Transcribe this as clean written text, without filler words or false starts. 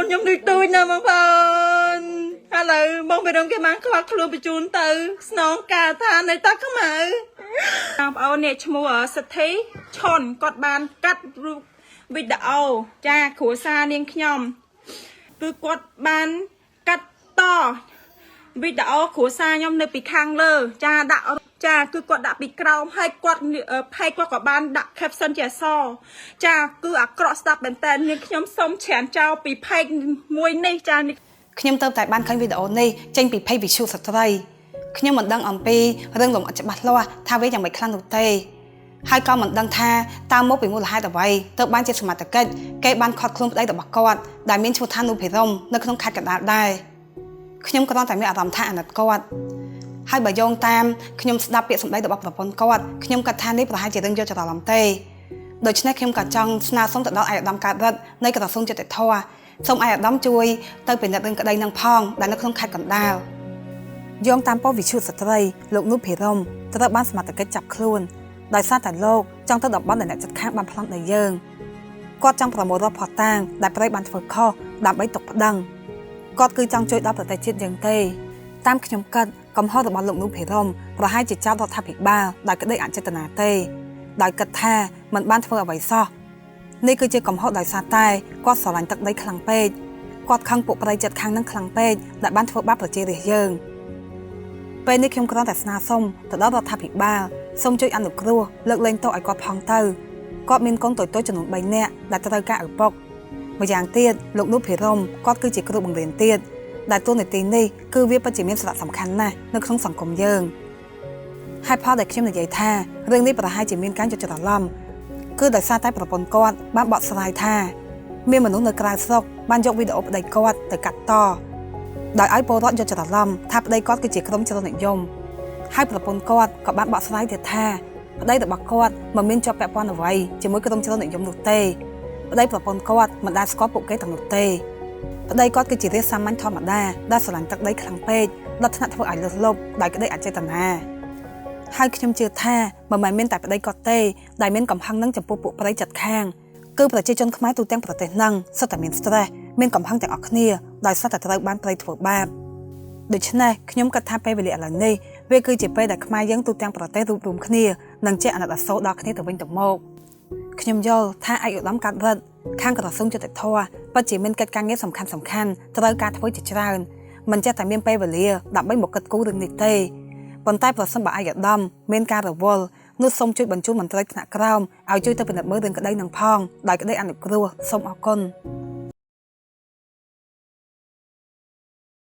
នខ្ញុំដូចទូចណាបងប្អូនឥឡូវបងពីរំគេបានខ្វាក់ខ្លួនបញ្ជូនទៅស្នងការថានៅតាខ្មៅបងប្អូននេះឈ្មោះសិទ្ធិឈុនគាត់បានកាត់រូបវីដេអូចាគ្រួសារនាងខ្ញុំគឺគាត់បានកាត់តវីដេអូគ្រួសារខ្ញុំនៅពីខាងលើចាដាក់ចាគឺគាត់ដាក់ពីក្រោមហើយគាត់ផេកគាត់ក៏បានដាក់ caption ជាអក្សរចាគឺអាក្រក់ស្ដាប់មែនតើនាងខ្ញុំសូមច្រានចោលពីផេកមួយនេះចាខ្ញុំទៅតែបានឃើញវីដេអូនេះចេញពី page វិទ្យុស្ត្រីខ្ញុំមិនដឹងអំពីរឿងលំអិតច្បាស់លាស់ថាវាយ៉ាងម៉េចខ្លះនោះទេហើយក៏មិនដឹងថាតើមកពីមូលហេតុអ្វីទៅបានជាសមត្ថកិច្ចគេបានខាត់ខ្លួនប្តីរបស់គាត់ដែលមានឈ្មោះថានូភិរមនៅក្នុងខេត្តកណ្ដាលដែរខ្ញុំគ្រាន់តែមានអារម្មណ៍ថាអាណិតគាត់ហើយបើយោងតាមខ្ញុំស្ដាប់ពាក្យសម្ដីរបស់ប្រពន្ធគាត់ខ្ញុំគិតថានេះប្រហែលជារឿងយកច្រឡំទេដូច្នេះខ្ញុំក៏ចង់ស្នើសុំទៅដល់ឯកឧត្តមកើតរិទ្ធនៃក្រសួងយុតិធម៌សូមឯកឧត្តមជួយទៅពិនិត្យរឿងក្តីនឹងផងដែលនៅក្នុងខេត្តកណ្ដាលយោងតាមប៉ុស្តិ៍វិទ្យុស្ត្រីលោកនូភិរមត្រូវបានសមត្ថកិច្ចចាប់ខ្លួនដោយសារតែលោកចង់ទៅតំបន់ដែលអ្នកជិតខាងបានប្លន់ដល់យើងគាត់ចង់ប្រមូលរកផុសតាងដែលប្រៃបានធ្វើខុសដើម្បីទុកប្តឹងគាត់គឺចង់ជួយដល់ប្រទេសជាតិយើងទេតាមខ្ញុំគិតកំហុសរបស់លោកនូភិរមប្រហែលជាចោទរដ្ឋាភិបាលដោយក្តីអចេតនាទេដោយគិតថាមិនបានធ្វើអ្វីសោះនេះគឺជាកំហុសដោយសារតែគាត់ស្រឡាញ់ទឹកដីខ្លាំងពេកគាត់ខឹងពួកប្រៃចិត្តខាងនឹងខ្លាំងពេកដែលបានធ្វើបាបប្រជារាស្ត្រយើងពេលនេះខ្ញុំគ្រាន់តែស្នើសុំទៅដល់រដ្ឋាភិបាលសូមជួយអនុគ្រោះលើកលែងទោសឲ្យគាត់ផងទៅគាត់មានកូនតូចៗចំនួន3នាក់ដែលត្រូវការឪពុកម្យ៉ាងទៀតលោកនូភិរមគាត់គឺជាគ្រូបង្រៀនទៀតដែលតួនាទីនេះគឺវាពិតជាមានសារៈសំខាន់ណាស់នៅក្នុងសង្គមយើងហើយផលដែលខ្ញុំនិយាយថារឿងនេះប្រហែលជាមានការយល់ច្រឡំគឺដោយសារតែប្រពន្ធគាត់បានបកស្រាយថាមានមនុស្សនៅក្រៅស្រុកបានយកវីដេអូប្តីគាត់ទៅកាត់តដោយឲ្យពលរដ្ឋយល់ច្រឡំថាប្តីគាត់គឺជាក្រុមជ្រុលនិយមហើយប្រពន្ធគាត់ក៏បានបកស្រាយទៀតថាប្តីរបស់គាត់មិនមានជាប់ពាក់ព័ន្ធអ្វីជាមួយក្រុមជ្រុលនិយមនោះទេប្តីប្រពន្ធគាត់មិនដែលស្គាល់ពួកគេទាំងនោះទេប្តីគាត់គឺជារាស្ត្រសាមញ្ញធម្មតាដែលស្រឡាញ់ទឹកដីខ្លាំងពេកដល់ថ្នាក់ធ្វើឲ្យលើសលប់ដោយក្តីអចេតនាហើយខ្ញុំជឿថាមិនមែនមានតែប្តីគាត់ទេដែលមានកំហឹងនឹងចំពោះពួកប្រិយចិត្តខាងគឺប្រជាជនខ្មែរទូទាំងប្រទេសនឹងសុទ្ធតែមាន stress មានកំហឹងទាំងអស់គ្នាដោយសារតែត្រូវបានប្រិយធ្វើបាបដូច្នេះខ្ញុំគិតថាពេលវេលាឥឡូវនេះវាគឺជាពេលដែលខ្មែរយើងទូទាំងប្រទេសរួបរวมគ្នានឹងជាអាណិតអាសូរដល់គ្នាទៅវិញទៅមកខ្ញុំយល់ថាឯកឧត្តមកើតរិទ្ធខាងក្រសួងយុតិធម៌ពិតជាមានកិច្ចការងារសំខាន់ត្រូវការធ្វើជាច្រើនមិនចេះតែមានពេលវេលាដើម្បីមកគិតគូររឿងនេះទេប៉ុន្តែប្រសិនបើឯកឧត្តមមានការរវល់នោះសូមជួយបញ្ជូនមន្ត្រីថ្នាក់ក្រោមឲ្យជួយទៅពិនិត្យមើលរឿងក្តីនឹងផងដោយក្តីអនុគ្រោះសូមអរគុណ